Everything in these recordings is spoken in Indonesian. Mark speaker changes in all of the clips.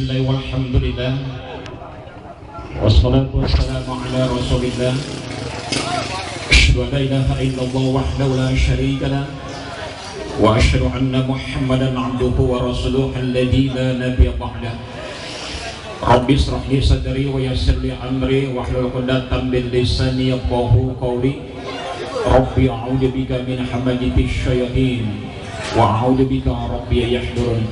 Speaker 1: Bismillah walhamdulillah wassalatu wassalamu ala rasulillah asyhadu an la ilaha illallah wahdahu la syarika lah wa asyhadu anna muhammadan abduhu wa rasuluhu alladzi la nabiyya ba'dah. Rabbi ishrah li sadri wa yassir li amri wahlul 'uqdatam min lisani yafqahu qawli. Rabbi a'udzu bika min hamazati syayatin wa a'udzu bika rabbi yahdurun.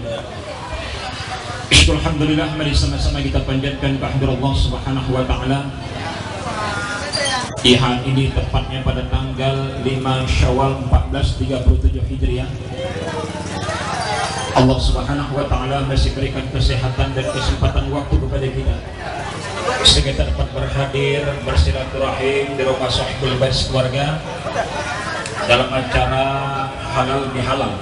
Speaker 1: Alhamdulillah, mari sama-sama kita panjatkan kehadirat Allah Subhanahu wa taala. Di hari ini tepatnya pada tanggal 5 Syawal 1437 Hijriah. Allah Subhanahu wa taala masih berikan kesehatan dan kesempatan waktu kepada kita sehingga kita dapat berhadir bersilaturahim di rumah Sahibul Bait keluarga dalam acara halal bihalal.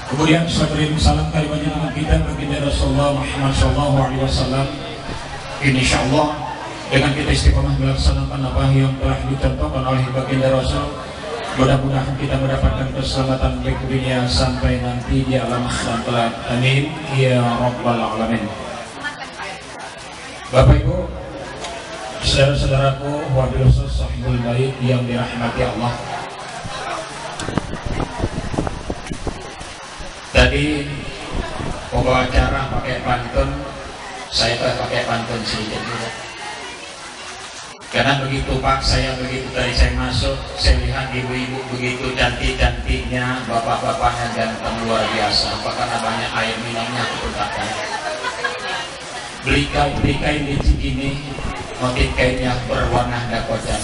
Speaker 1: Kemudian sabarin salam kalimatnya kita baginda Rasulullah Muhammad SAW. Insyaallah dengan kita istiqomah melaksanakan apa yang telah dicontohkan oleh baginda Rasul, mudah-mudahan kita mendapatkan keselamatan baik dunia sampai nanti di alam akhirat. Amin ya rabbal alamin. Bapak Ibu, saudara-saudaraku, wabil khusus Sahibul Bait yang dirahmati Allah. Tadi pembawa acara pakai pantun, saya pakai pantun sedikit juga. Karena begitu Pak, begitu tadi saya masuk, saya lihat ibu-ibu begitu cantik-cantiknya, bapak-bapaknya ganteng luar biasa. Karena banyak air minumnya aku perlukan. Beli kain di Cikini, motif kainnya berwarna dakotan.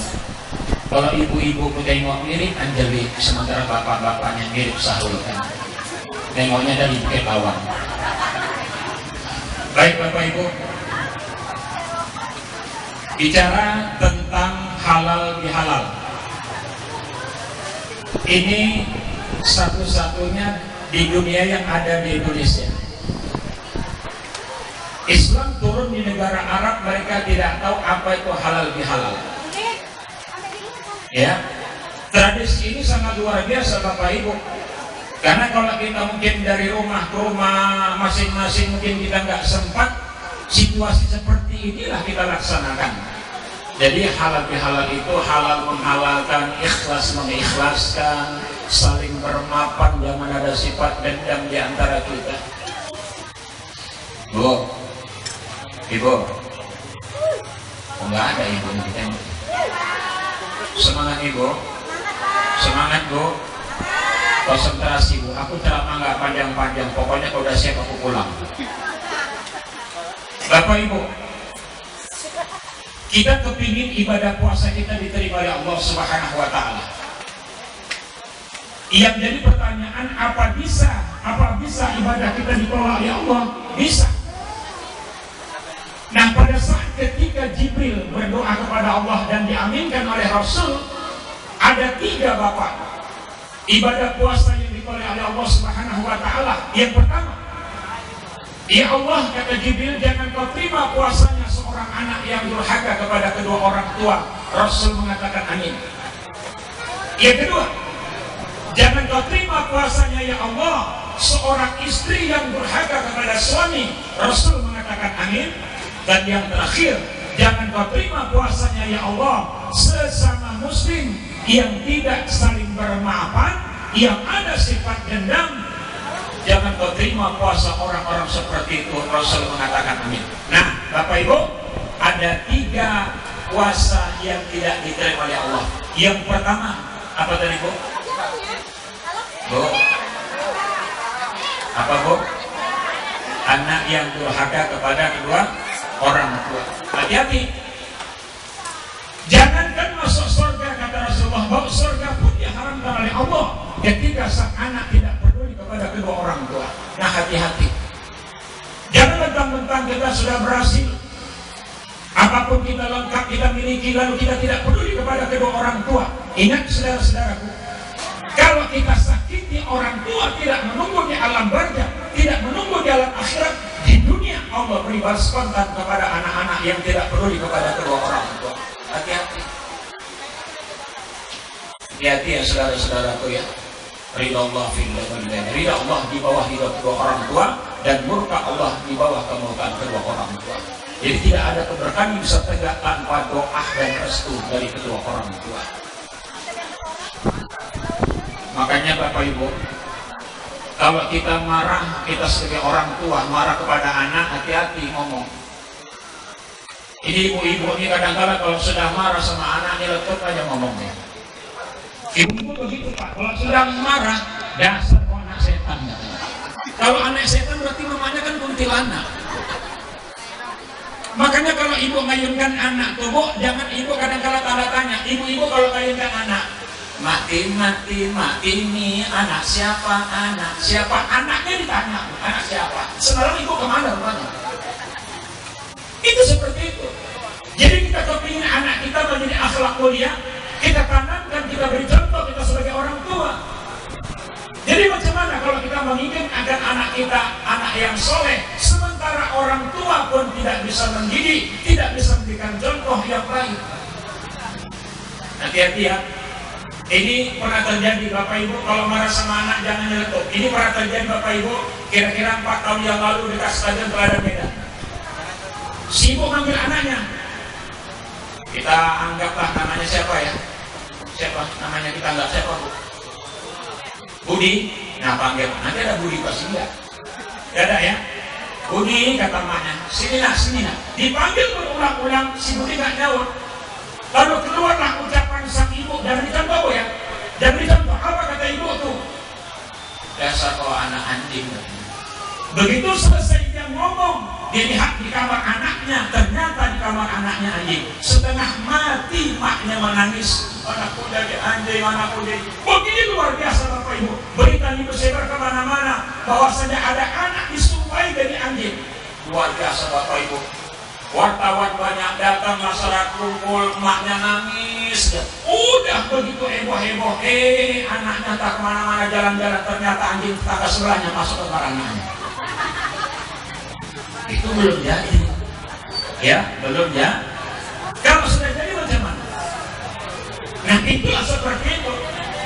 Speaker 1: Kalau ibu-ibu tengok mirip Anjali, sementara bapak-bapaknya mirip Sahul kan. Tengoknya dari Bukit Lawang. Baik Bapak Ibu, bicara tentang halal bihalal, ini satu-satunya di dunia yang ada di Indonesia. Islam turun di negara Arab, mereka tidak tahu apa itu halal bihalal. Ya, tradisi ini sangat luar biasa Bapak Ibu. Karena kalau kita mungkin dari rumah ke rumah masing-masing mungkin kita nggak sempat, situasi seperti inilah kita laksanakan. Jadi halal bihalal itu halal menghalalkan, ikhlas mengikhlaskan, saling bermaafan, jangan ada sifat dendam di antara kita. Bu, Ibu, nggak ada ibu kita. Semangat Ibu, semangat Bu. Konsentrasi Bu, aku ceramah nggak panjang-panjang, pokoknya kalau udah siap aku pulang. Bapak Ibu, kita kepingin ibadah puasa kita diterima oleh Allah Subhanahu wa taala. Yang jadi pertanyaan, apa bisa ibadah kita ditolak oleh Allah? Bisa. Nah, pada saat ketika Jibril berdoa kepada Allah dan diaminkan oleh Rasul, ada 3 bapak ibadah puasa yang ditolak oleh Allah Subhanahu wa taala. Yang pertama, ya Allah, kata Jibril, jangan kau terima puasanya seorang anak yang durhaka kepada kedua orang tua. Rasul mengatakan amin. Yang kedua, jangan kau terima puasanya ya Allah seorang istri yang durhaka kepada suami. Rasul mengatakan amin. Dan yang terakhir, jangan kau terima puasanya ya Allah sesama muslim yang tidak saling bermaafan, yang ada sifat dendam. Jangan kau terima puasa orang-orang seperti itu. Rasul mengatakan amin. Nah Bapak Ibu, ada 3 puasa yang tidak diterima oleh Allah. Yang pertama, apa tadi Bu? Bu? Apa Bu? Anak yang durhaka kepada kedua orang tua. Hati-hati. Jangankan masuk surga, kata Rasulullah, bahwa surga pun diharamkan oleh Allah ketika sang anak tidak peduli kepada kedua orang tua. Nah hati-hati. Jangan mentang-mentang kita sudah berhasil, apapun kita lengkap, kita miliki, lalu kita tidak peduli kepada kedua orang tua. Ingat saudara-saudaraku, kalau kita sakiti orang tua, tidak menunggu di alam barzah, tidak menunggu di alam akhirat, di dunia Allah beri balas kontan kepada anak-anak yang tidak peduli kepada kedua orang tua. Hati-hati. Hati-hati ya saudara-saudaraku ya. Ridha Allah fil ridha Allah di bawah ridha kedua orang tua, dan murka Allah di bawah kemurkaan kedua orang tua. Jadi tidak ada keberkahan yang bisa tegak tanpa doa dan restu dari kedua orang tua. Makanya Bapak Ibu, kalau kita marah, kita sebagai orang tua marah kepada anak, hati-hati ngomong. Ini ibu-ibu ini kadang-kadang kalau sudah marah sama anaknya letup aja ngomongnya. Ibu-ibu begitu Pak, kalau sedang marah, dasar anak setan. Kalau anak setan berarti mamanya kan kuntilanak. Makanya kalau ibu ngayunkan anak tuh, jangan ibu kadang-kadang tanda tanya. Ibu-ibu kalau ngayunkan anak, mati ini anak siapa, anak siapa, anaknya ditanya anak siapa, sebenarnya ibu kemana rumahnya. Itu seperti itu. Jadi kita kepingin anak kita menjadi akhlak mulia, kita tanamkan, kita beri contoh kita sebagai orang tua. Jadi macam mana kalau kita menginginkan agar anak kita anak yang soleh, sementara orang tua pun tidak bisa mendidik, tidak bisa memberikan contoh yang baik. Hati-hati ya. Ini pernah terjadi Bapak Ibu, kalau marah sama anak jangan nyeletuk. Ini pernah terjadi Bapak Ibu, kira-kira 4 tahun yang lalu dekat Stadion Teladan Medan. Si ibu manggil anaknya. Kita anggaplah namanya siapa ya? Siapa namanya, kita anggap siapa Bu? Budi. Nah panggil, nanti ada Budi pasti enggak? Tidak ada ya? Budi kata emaknya, sini nak. Dipanggil berulang-ulang, si Budi nggak jawab. Lalu keluarlah ucapan sang ibu, jangan dicontoh ya, jangan dicontoh. Apa kata ibu tuh? Dasar kau anak anjing. Begitu selesai dia ngomong, dia lihat di kamar anaknya, ternyata di kamar anaknya anjing. Setengah mati maknya menangis. Anakku jadi anjing, anakku jadi. Begini luar biasa Bapak Ibu. Berita ini bersebar kemana-mana bahwasanya ada anak disumpahi dari anjing. Luar biasa Bapak Ibu. Wartawan banyak datang, masyarakat kumpul, emaknya nangis. Udah begitu heboh-heboh, anaknya tak kemana-mana jalan-jalan, ternyata anjing tetangga sebelahnya masuk ke kamar anaknya. Itu belum jadi, ya belum ya. Kalau sudah jadi macam mana? Nah itulah seperti itu.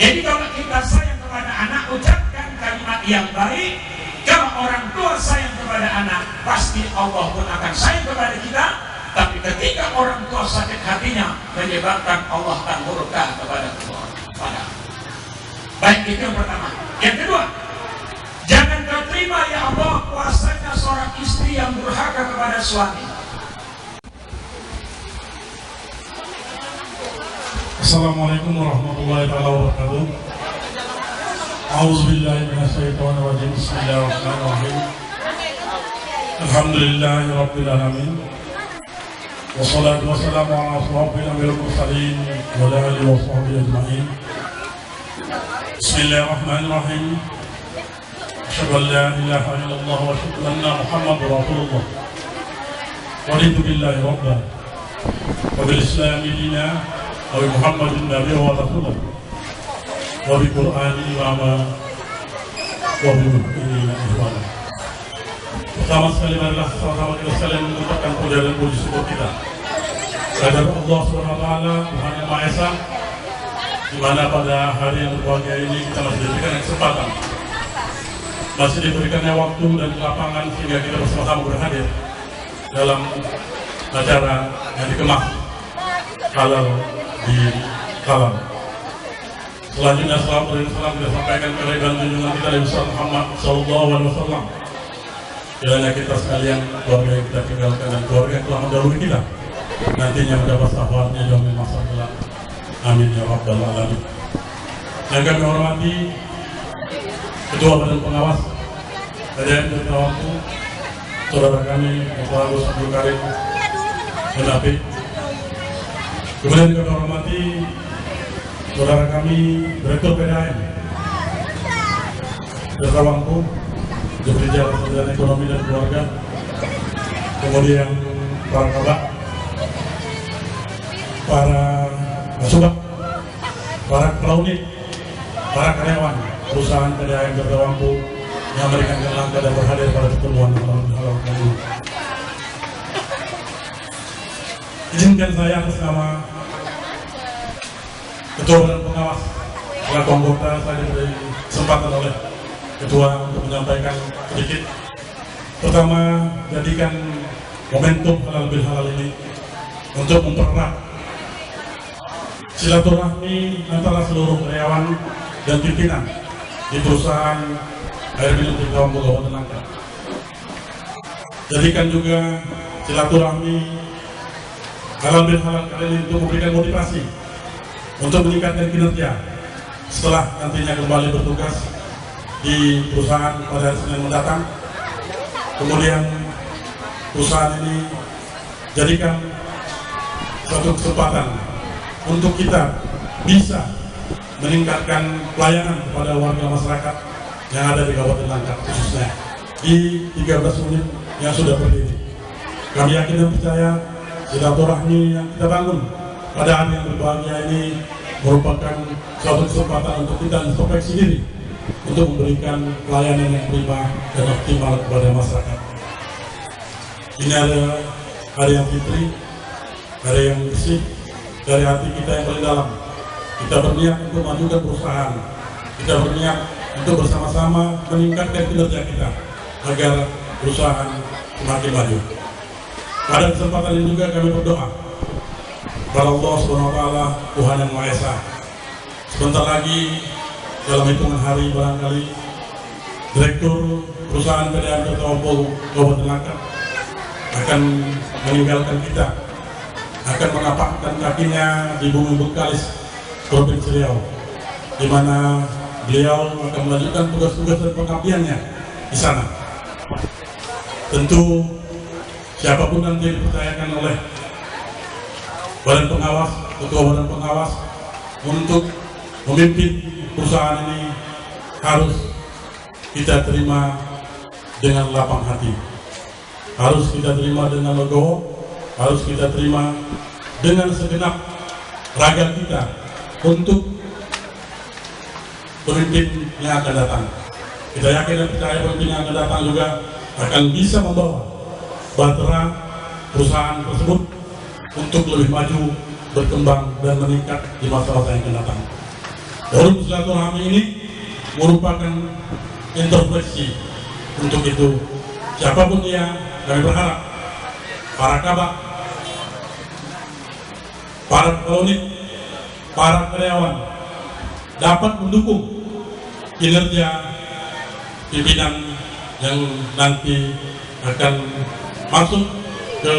Speaker 1: Jadi kalau kita sayang kepada anak, ucapkan kalimat yang baik. Kalau orang tua sayang kepada anak, pasti Allah pun akan sayang kepada kita. Tapi ketika orang tua sakit hatinya, menyebabkan Allah akan murka kepada kita. Baik, itu yang pertama. Yang kedua, jangan kau terima ya Allah kuasanya seorang istri yang durhaka kepada suami.
Speaker 2: Assalamualaikum warahmatullahi wabarakatuh. A'udzubillahi minasyaitonirrajim. Bismillahirrahmanirrahim. Alhamdulillahi rabbil alamin. Wassalatu wassalamu ala asyrafil anbiya'i wal mursalin wa ala alihi wa sahbihi ajma'in. Bismillahirrahmanirrahim. Asyhadu an la ilaha illallah wa asyhadu anna Muhammadar Rasulullah. Raditu billahi rabban wa bil islami dinan wa bi Muhammadin nabiyyan wa rasulan. Wabi Quran imama, wabi mu'minina ihwana. Pertama sekali marilah sama-sama kita sekalian mengucapkan puja dan puji syukur kita kepada Allah SWT, Tuhan Yang Maha Esa, di mana pada hari yang berbahagia ini kita masih diberikan kesempatan, masih diberikannya waktu dan lapangan sehingga kita bersama-sama berhadir dalam acara yang dikemas halal di halal. Selanjutnya salam dan salam kita sampaikan kepada junjungan kita Nabi Muhammad SAW. Kiranya kita sekalian, keluarga yang kita tinggalkan dan keluarga yang telah mendahului kita, nantinya mendapat syafaatnya jamin masa kelak. Amin ya rabbal alamin. Yang kami hormati Ketua Badan Pengawas Kajian Bertawaktu, saudara kami Bapak Agus Abdul Karim MAP. Kemudian kami hormati saudara kami Direktur PDAM Bertawaktu, Jubir Jalan Ekonomi dan Keluarga, kemudian para kabak, para subak, para klaunit, para karyawan perusahaan PDAM Bertawaktu yang memberikan kelancaran dan berhadir pada pertemuan halal kali. Izinkan saya atas nama Ketua Badan Pengawas selaku anggota, saya diberi kesempatan oleh Ketua untuk menyampaikan sedikit Pertama, jadikan momentum halal bil halal ini untuk mempererat silaturahmi antara seluruh karyawan dan pimpinan di perusahaan air minum Tirtawang Kabupaten Langkat. Jadikan juga silaturahmi halal bil halal kali ini untuk memberikan motivasi untuk meningkatkan kinerja setelah nantinya kembali bertugas di perusahaan pada hari Senin mendatang. Kemudian perusahaan ini jadikan suatu kesempatan untuk kita bisa meningkatkan pelayanan kepada warga masyarakat yang ada di Kabupaten Langkat, khususnya di 13 unit yang sudah berdiri. Kami yakin dan percaya silaturahmi yang kita bangun pada hari yang berbahagia ini merupakan suatu kesempatan untuk kita introspeksi diri untuk memberikan pelayanan yang prima dan optimal kepada masyarakat. Ini adalah hari yang fitri, hari yang bersih dari hati kita yang paling dalam. Kita berniat untuk majukan perusahaan, kita berniat untuk bersama-sama meningkatkan kinerja kita agar perusahaan semakin maju. Pada kesempatan ini juga kami berdoa kepada Allah SWT, Tuhan Yang Maha Esa. Sebentar lagi dalam hitungan hari barangkali Direktur Perusahaan PDAM Tirtawang Kabupaten Langkat akan meninggalkan kita, akan menapakkan kakinya di bumi Bengkalis, Provinsi Riau, di mana beliau akan melanjutkan tugas-tugas dan pengabdiannya di sana. Tentu siapapun nanti dipercayakan oleh Badan Pengawas, Ketua Badan Pengawas untuk memimpin perusahaan ini harus kita terima dengan lapang hati, harus kita terima dengan legowo, harus kita terima dengan segenap raga kita untuk pemimpin yang akan datang. Kita yakin dan percaya pemimpin yang akan datang juga akan bisa membawa bahtera perusahaan tersebut untuk lebih maju, berkembang dan meningkat di masa-masa yang akan datang. Forum silaturahmi ini merupakan introspeksi. Untuk itu, siapapun dia, kami berharap para kabak, para unit, para karyawan dapat mendukung kinerja pimpinan yang nanti akan masuk ke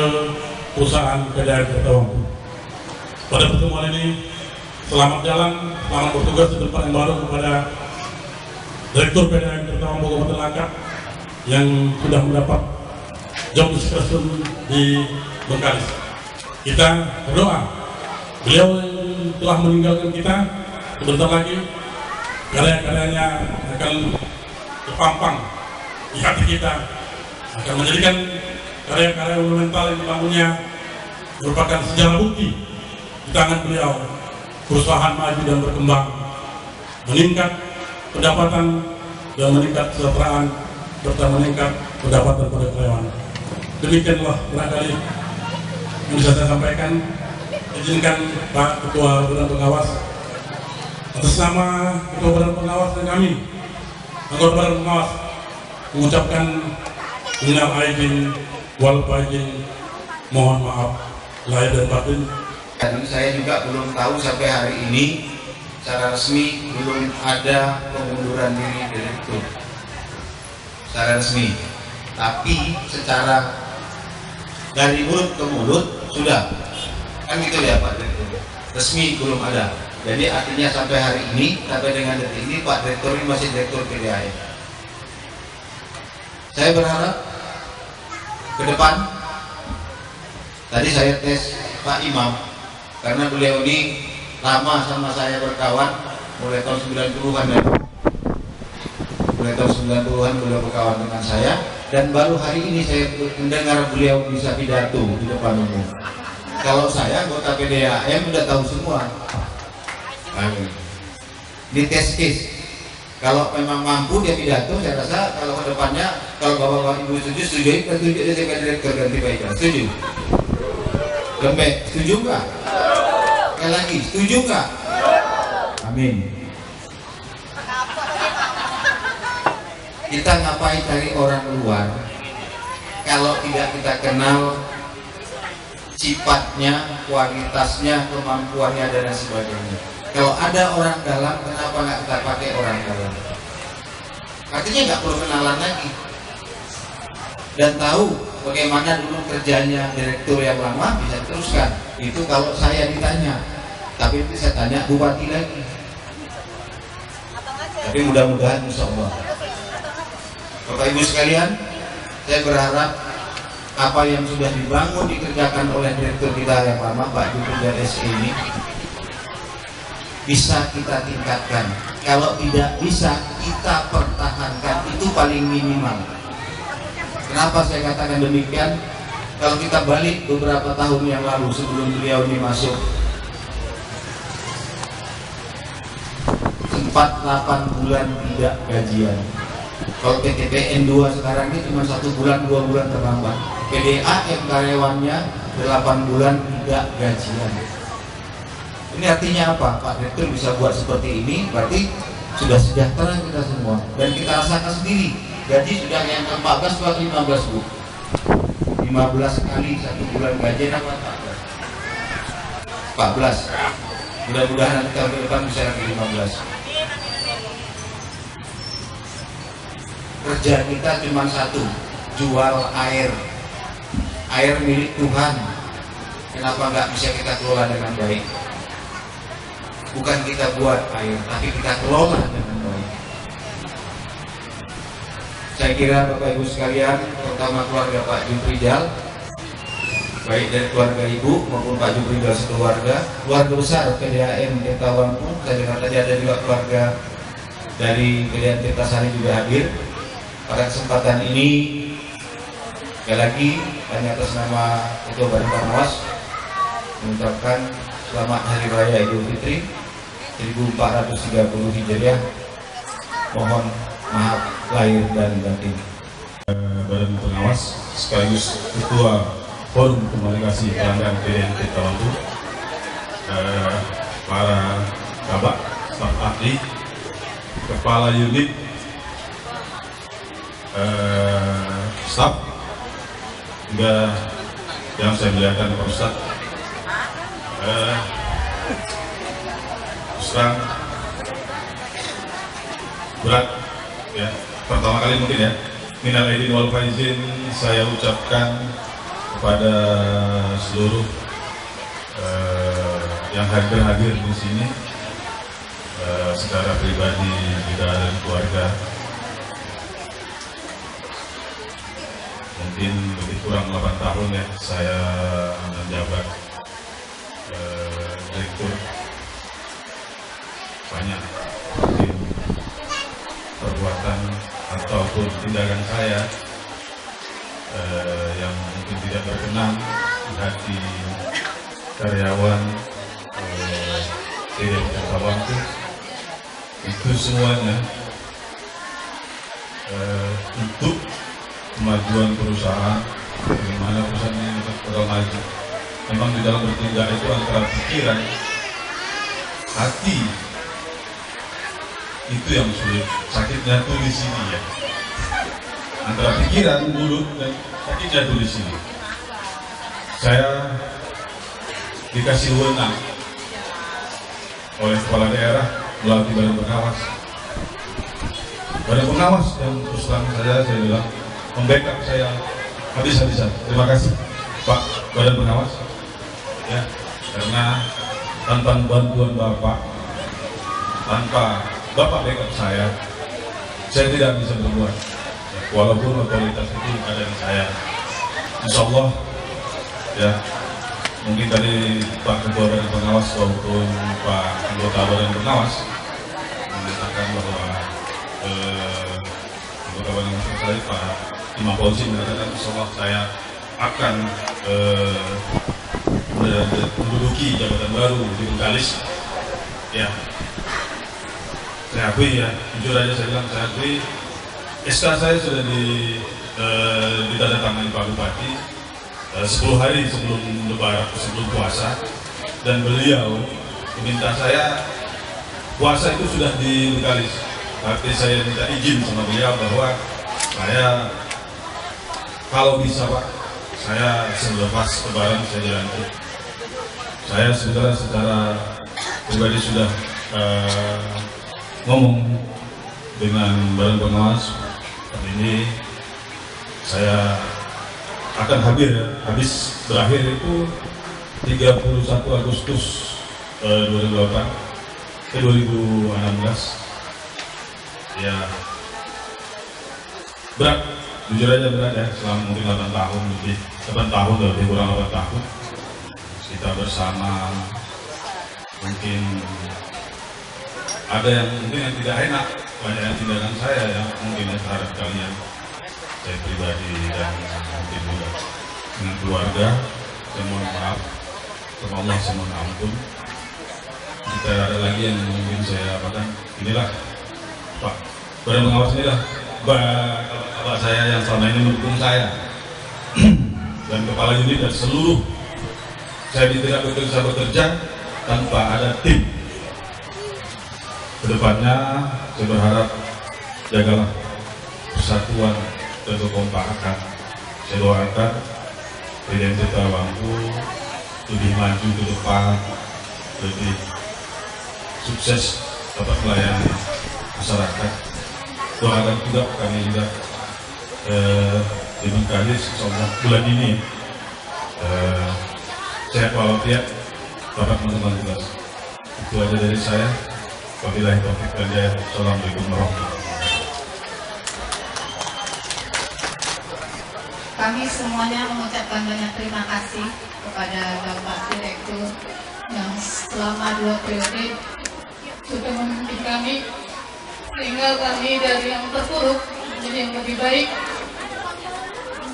Speaker 2: perusahaan PDAM Tirtawang. Pada pertemuan ini, selamat jalan, selamat bertugas di tempat yang baru kepada Direktur PDAM Tirtawang Kabupaten Langkat yang sudah mendapat job description di Bengkalis. Kita berdoa, beliau yang telah meninggalkan kita, sebentar lagi karya-karyanya akan terpampang di hati kita, akan menjadikan karya-karya monumental yang dibangunnya merupakan sejarah bukti di tangan beliau. Perusahaan maju dan berkembang, meningkat pendapatan dan meningkat kesejahteraan serta meningkat pendapatan pada karyawan. Demikianlah barangkali yang bisa saya sampaikan. Izinkan Pak Ketua Badan Pengawas atas nama Ketua Badan Pengawas dan kami anggota Badan Pengawas mengucapkan minal aidin wal faizin, mohon maaf lahir dan batin.
Speaker 3: Dan saya juga belum tahu sampai hari ini secara resmi belum ada pengunduran diri direktur secara resmi, tapi secara dari mulut ke mulut sudah, kan gitu ya Pak Direktur, resmi belum ada. Jadi artinya sampai hari ini, sampai dengan detik ini Pak Direktur ini masih Direktur PDAM. Saya berharap ke depan, tadi saya tes Pak Imam karena beliau ini lama sama saya berkawan, mulai tahun 90-an ya. Mulai tahun 90-an beliau berkawan dengan saya, dan baru hari ini saya mendengar beliau bisa pidato di depan umum. Kalau saya anggota PDAM udah tahu semua. Di tes case, kalau memang mampu dia pidato, saya rasa kalau ke depannya, kalau bapak-bapak ibu setuju, kita tunjuk dia sebagai direktur ganti baikkan. Setuju? Lembek, setuju nggak? Sekali lagi, setuju nggak? Amin. Kita ngapain cari orang luar kalau tidak kita kenal sifatnya, kualitasnya, kemampuannya dan sebagainya. Kalau ada orang dalam, kenapa nggak kita pakai orang dalam? Artinya nggak perlu kenalan lagi dan tahu bagaimana dulu kerjanya direktur yang lama bisa teruskan. Itu kalau saya ditanya, tapi nanti saya tanya bupati lagi. Tapi mudah-mudahan insya Allah. Bapak Ibu sekalian, saya berharap apa yang sudah dibangun dikerjakan oleh direktur kita yang lama, Pak Jupri SE ini, bisa kita tingkatkan. Kalau tidak bisa, kita pertahankan. Itu paling minimal. Kenapa saya katakan demikian? Kalau kita balik beberapa tahun yang lalu sebelum beliau ini masuk, sempat 8 bulan tidak gajian. Kalau PTPN 2 sekarang ini cuma 1 bulan, 2 bulan terlambat. PDAM karyawannya 8 bulan tidak gajian. Ini artinya apa? Pak Direktur bisa buat seperti ini, berarti sudah sejahtera kita semua. Dan kita rasakan sendiri, gaji sudah yang ke-14 atau 15 Bu. 15 kali 1 bulan gaji apa 14. Mudah-mudahan nanti tahun depan bisa lagi 15. Kerja kita cuma satu, jual air. Air milik Tuhan. Kenapa nggak bisa kita kelola dengan baik? Bukan kita buat air, tapi kita kelola dengan baik. Saya kira Bapak Ibu sekalian, terutama keluarga Pak Juprijal, baik dari keluarga Ibu maupun Pak Juprijal sekeluarga, keluarga besar PDAM Tirta Wangku, saya dengar tadi ada juga keluarga dari PDAM Tirta Sari juga hadir. Pada kesempatan ini, sekali lagi kami atas nama Ketua Badan Pengawas mengucapkan selamat Hari Raya Idul Fitri 1430 Hijriah. Mohon maaf lahir dan batin.
Speaker 2: Badan Pengawas sekaligus Ketua Forum Komunikasi Pelanggan PDAM Tirta Wangku, para kabak, staf ahli, kepala unit, staf, juga yang saya muliakan Pak Ustadz, Ustadz berat ya, pertama kali mungkin ya, minal aidin wal faizin saya ucapkan kepada seluruh yang hadir di sini, secara pribadi juga dan keluarga. Mungkin lebih kurang 8 tahun ya saya menjabat direktur. Banyak mungkin perbuatan ataupun tindakan saya yang mungkin tidak berkenan di hati karyawan PDAM Tirta Wangku, itu semuanya untuk kemajuan perusahaan, bagaimana perusahaan ini bakal maju. Memang di dalam bertindak itu antara pikiran, hati, itu yang sulit. Sakitnya tuh di sini ya. Antara pikiran, mulut, dan sakitnya tuh di sini. Saya dikasih wewenang oleh kepala daerah melalui Badan Pengawas. Badan Pengawas yang terus terang saya bilang membackup saya habis-habisan. Terima kasih Pak Badan Pengawas ya, karena tanpa bantuan Bapak, tanpa Bapak backup saya tidak bisa berbuat ya, walaupun otoritas itu ada di saya. Insya Allah ya, mungkin tadi Pak Ketua Badan Pengawas maupun Pak Anggota Badan Pengawas mengatakan bahwa Anggota Badan Pengawas saya Pak Imam Fauzi mengatakan insya Allah saya akan menduduki jabatan baru di Bengkalis ya. Saya akui ya, jujur aja saya bilang, saya akui SK saya sudah ditandatangani Pak Bupati 10 hari sebelum Lebaran, sebelum puasa, dan beliau meminta saya puasa itu sudah di Bengkalis, tapi saya minta izin sama beliau bahwa saya
Speaker 4: Kalau bisa Pak, saya selepas lebaran saya dilantik. Saya secara pribadi sudah ngomong dengan Badan Pengawas. Hari ini saya akan habis berakhir itu 31 Agustus 2016. Ya berat, jujur aja berat ya, selama mungkin 8 tahun lebih, 8 tahun lebih kurang 8 tahun kita bersama. Mungkin ada yang tidak enak, banyak yang tindakan saya yang mungkin terhadap kalian, saya pribadi dan mungkin juga dengan keluarga. Saya mohon maaf, sama Allah saya mohon ampun. Jika ada lagi yang mungkin saya apakan, inilah Pak Badan Pengawas, inilah bapak saya yang selama ini mendukung saya dan kepala unit dan seluruh. Saya tidak bisa bekerja tanpa ada tim. Kedepannya saya berharap jagalah persatuan dan kekompakan. Saya doakan PDMT Tawangku lebih maju ke depan, lebih sukses dapat melayani masyarakat. Doakan juga kami juga diberkahi insyaallah bulan ini sehat walafiat dapat teman-teman tugas. Itu aja dari saya. Wabillahi taufiq wal hidayah. Assalamualaikum warahmatullahi wabarakatuh.
Speaker 5: Kami semuanya mengucapkan banyak terima kasih kepada Bapak Direktur yang selama 2 periode sudah memimpin kami sehingga kami dari yang terpuruk menjadi yang lebih baik.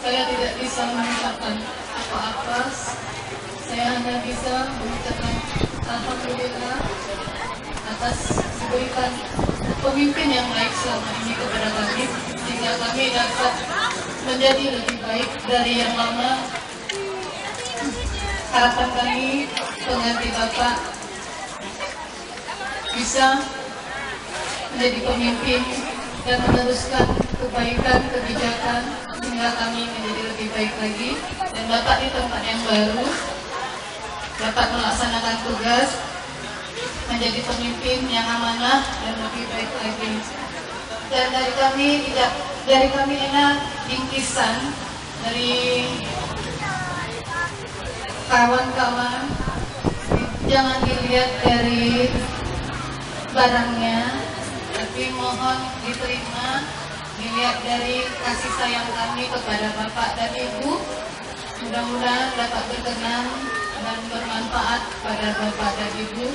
Speaker 5: Saya tidak bisa mengucapkan apa-apa. Saya hanya bisa mengucapkan alhamdulillah atas diberikan pemimpin yang baik selama ini kepada kami, sehingga kami dapat menjadi lebih baik dari yang lama. Harapan kami pengganti Bapak bisa menjadi pemimpin dan meneruskan kebaikan kebijakan sehingga kami menjadi lebih baik lagi, dan Bapak di tempat yang baru dapat melaksanakan tugas menjadi pemimpin yang amanah dan lebih baik lagi. Dan dari kami enak bingkisan dari kawan-kawan, jangan dilihat dari barangnya, tapi mohon diterima, dilihat dari kasih sayang kami kepada Bapak dan Ibu. Mudah-mudahan dapat berkenan dan bermanfaat pada Bapak dan Ibu.